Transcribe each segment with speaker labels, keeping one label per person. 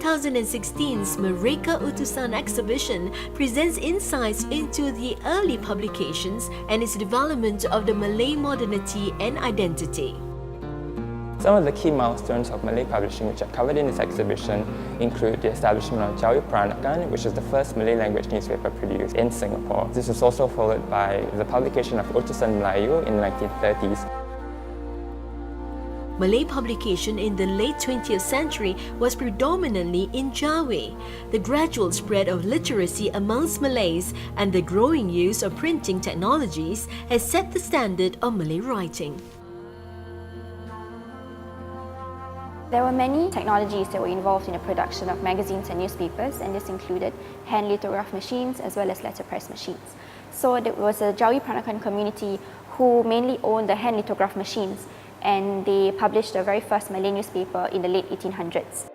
Speaker 1: 2016's Mereka Utusan exhibition presents insights into the early publications and its development of the Malay modernity and identity.
Speaker 2: Some of the key milestones of Malay publishing which are covered in this exhibition include the establishment of Jawi Peranakan, which is the first Malay language newspaper produced in Singapore. This was also followed by the publication of Utusan Melayu in the 1930s.
Speaker 1: Malay publication in the late 20th century was predominantly in Jawi. The gradual spread of literacy amongst Malays and the growing use of printing technologies has set the standard of Malay writing.
Speaker 3: There were many technologies that were involved in the production of magazines and newspapers, and this included hand lithograph machines as well as letterpress machines. So there was a Jawi Peranakan community who mainly owned the hand lithograph machines, and they published the very first Malay newspaper in the late 1800s.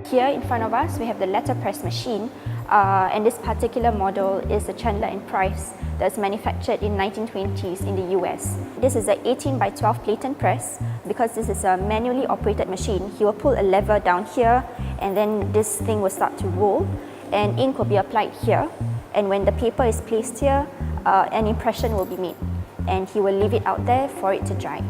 Speaker 3: Here in front of us we have the letterpress machine, and this particular model is the Chandler and Price that's manufactured in 1920s in the US. This is an 18 by 12 platen press. Because this is a manually operated machine, he will pull a lever down here, and then this thing will start to roll, and ink will be applied here, and when the paper is placed here, an impression will be made, and he will leave it out there for it to dry.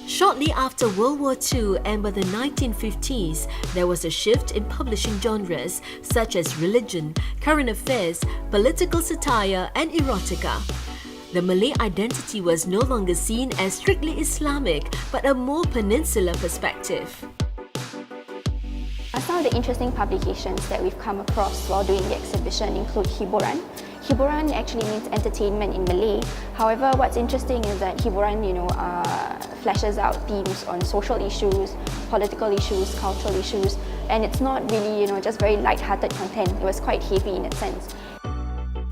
Speaker 1: Shortly after World War II and by the 1950s, there was a shift in publishing genres such as religion, current affairs, political satire and erotica. The Malay identity was no longer seen as strictly Islamic, but a more peninsular perspective.
Speaker 3: Some of the interesting publications that we've come across while doing the exhibition include hiburan. Hiburan actually means entertainment in Malay. However, what's interesting is that hiburan, flashes out themes on social issues, political issues, cultural issues, and it's not really, just very light-hearted content. It was quite heavy in that sense.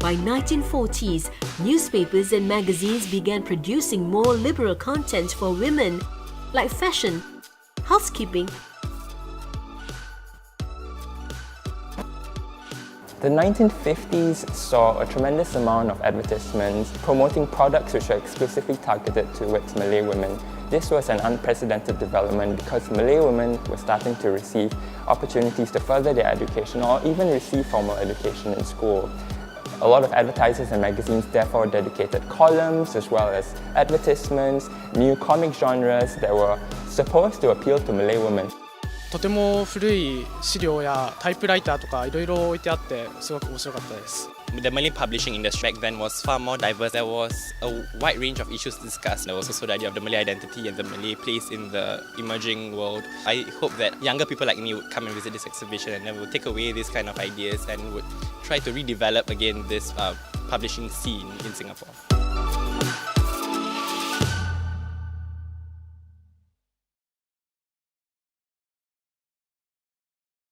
Speaker 1: By 1940s, newspapers and magazines began producing more liberal content for women, like fashion, housekeeping.
Speaker 2: The 1950s saw a tremendous amount of advertisements promoting products which were exclusively targeted towards Malay women. This was an unprecedented development because Malay women were starting to receive opportunities to further their education or even receive formal education in school. A lot of advertisers and magazines therefore dedicated columns as well as advertisements, new comic genres that were supposed to appeal to Malay women.
Speaker 4: とても古い資料やタイプライターとかいろいろ置いてあってすごく面白かったです。
Speaker 5: The Malay publishing industry back then was far more diverse. There was a wide range of issues discussed. There was also the idea of the Malay identity and the Malay place in the emerging world. I hope that younger people like me would come and visit this exhibition and then would take away these kind of ideas and would try to redevelop again this publishing scene in Singapore.